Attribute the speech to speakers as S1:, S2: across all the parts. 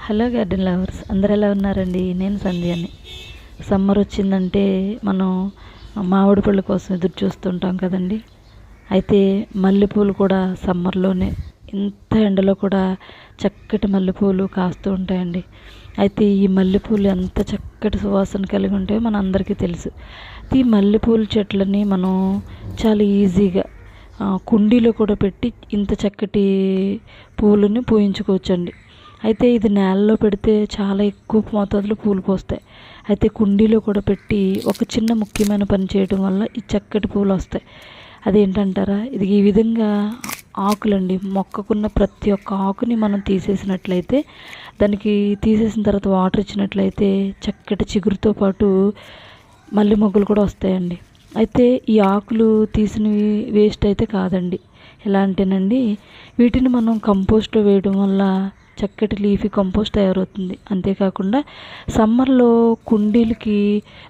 S1: Hello garden lovers, అందరు ఎలా ఉన్నారండి? నేను సంధ్యాని. సమ్మర్ వచ్చిందంటే మనం మామిడి పళ్ళ కోసం ఎదురు చూస్తుంటాం కదండి. అయితే మల్లెపూలు కూడా సమ్మర్లోనే ఇంత ఎండలో కూడా చక్కటి మల్లెపూలు కాస్తూ ఉంటాయండి. అయితే ఈ మల్లెపూలు ఎంత చక్కటి సువాసన కలిగి ఉంటాయో మన అందరికీ తెలుసు. ఈ మల్లెపూల చెట్లని మనం చాలా ఈజీగా కుండీలో కూడా పెట్టి ఇంత చక్కటి పూలని పూయించుకోవచ్చండి. అయితే ఇది నేలలో పెడితే చాలా ఎక్కువ మోతాదులో పూలు పోస్తాయి. అయితే కుండీలో కూడా పెట్టి ఒక చిన్న ముఖ్యమైన పని చేయడం వల్ల ఈ చక్కటి పూలు వస్తాయి. అదేంటంటారా? ఇది ఈ విధంగా ఆకులండి, మొక్కకున్న ప్రతి ఒక్క ఆకుని మనం తీసేసినట్లయితే, దానికి తీసేసిన తర్వాత వాటర్ ఇచ్చినట్లయితే చక్కటి చిగురుతో పాటు మల్లె మొగ్గలు కూడా వస్తాయండి. అయితే ఈ ఆకులు తీసినవి వేస్ట్ అయితే కాదండి. ఎలా అంటేనండి, వీటిని మనం కంపోస్ట్లో వేయడం వల్ల చక్కటి లీఫీ కంపోస్ట్ తయారవుతుంది. అంతేకాకుండా సమ్మర్లో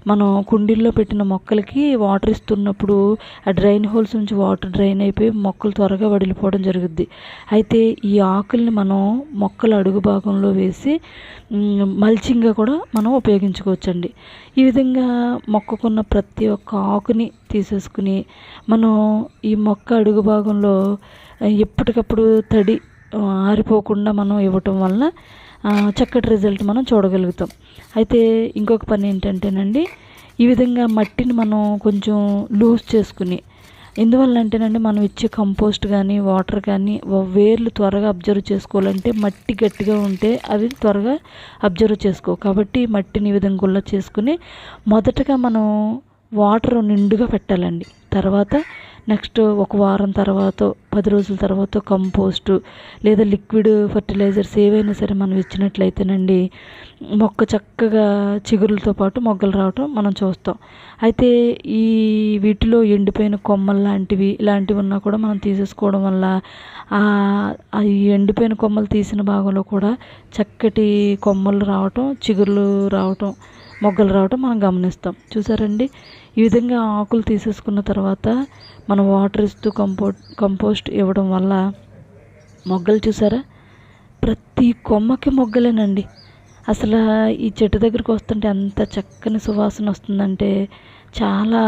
S1: మనం కుండీల్లో పెట్టిన మొక్కలకి వాటర్ ఇస్తున్నప్పుడు ఆ డ్రైన్ హోల్స్ నుంచి వాటర్ డ్రైన్ అయిపోయి మొక్కలు త్వరగా వడిలిపోవడం జరుగుద్ది. అయితే ఈ ఆకుల్ని మనం మొక్కల అడుగు భాగంలో వేసి మల్చింగ్గా కూడా మనం ఉపయోగించుకోవచ్చండి. ఈ విధంగా మొక్కకున్న ప్రతి ఒక్క ఆకుని తీసేసుకుని మనం ఈ మొక్క అడుగు భాగంలో ఎప్పటికప్పుడు తడి ఆరిపోకుండా మనం ఇవ్వటం వల్ల చక్కటి రిజల్ట్ మనం చూడగలుగుతాం. అయితే ఇంకొక పని ఏంటంటేనండి, ఈ విధంగా మట్టిని మనం కొంచెం లూజ్ చేసుకుని, ఎందువల్ల అంటేనండి మనం ఇచ్చే కంపోస్ట్ కానీ వాటర్ కానీ వేర్లు త్వరగా అబ్జర్వ్ చేసుకోవాలంటే మట్టి గట్టిగా ఉంటే అవి త్వరగా అబ్జర్వ్ చేసుకోవు. కాబట్టి మట్టిని ఈ విధంగా గుల్ల చేసుకుని మొదటగా మనం వాటర్ నిండుగా పెట్టాలండి. తర్వాత నెక్స్ట్ ఒక వారం తర్వాత 10 రోజుల తర్వాత కంపోస్టు లేదా లిక్విడ్ ఫర్టిలైజర్స్ ఏవైనా సరే మనం ఇచ్చినట్లయితేనండి మొక్క చక్కగా చిగురులతో పాటు మొగ్గలు రావటం మనం చూస్తాం. అయితే ఈ వీటిలో ఎండిపోయిన కొమ్మలు ఇలాంటివి ఉన్నా కూడా మనం తీసేసుకోవడం వల్ల ఈ ఎండిపోయిన కొమ్మలు తీసిన భాగంలో కూడా చక్కటి కొమ్మలు రావటం, చిగురులు రావటం, మొగ్గలు రావటం మనం గమనిస్తాం. చూసారండి, ఈ విధంగా ఆకులు తీసేసుకున్న తర్వాత మనం వాటర్ ఇస్తూ కంపోస్ట్ ఇవ్వడం వల్ల మొగ్గలు చూసారా, ప్రతి కొమ్మకి మొగ్గలేనండి. అసలు ఈ చెట్టు దగ్గరికి వస్తుంటే ఎంత చక్కని సువాసన వస్తుందంటే చాలా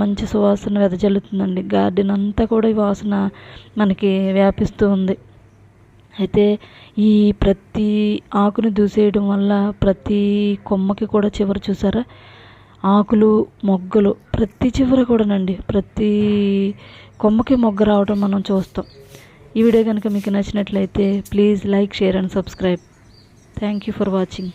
S1: మంచి సువాసన వెదజల్లుతుందండి. గార్డెన్ అంతా కూడా ఈ వాసన మనకి వ్యాపిస్తూ ఉంది. అయితే ఈ ప్రతి ఆకుని దూసేయడం వల్ల ప్రతి కొమ్మకి కూడా చివర చూసారా ఆకులు, మొగ్గలు ప్రతి చివర కూడానండి, ప్రతి కొమ్మకి మొగ్గ రావడం మనం చూస్తాం. ఈ వీడియో కనుక మీకు నచ్చినట్లయితే please like, share and subscribe. Thank you for watching.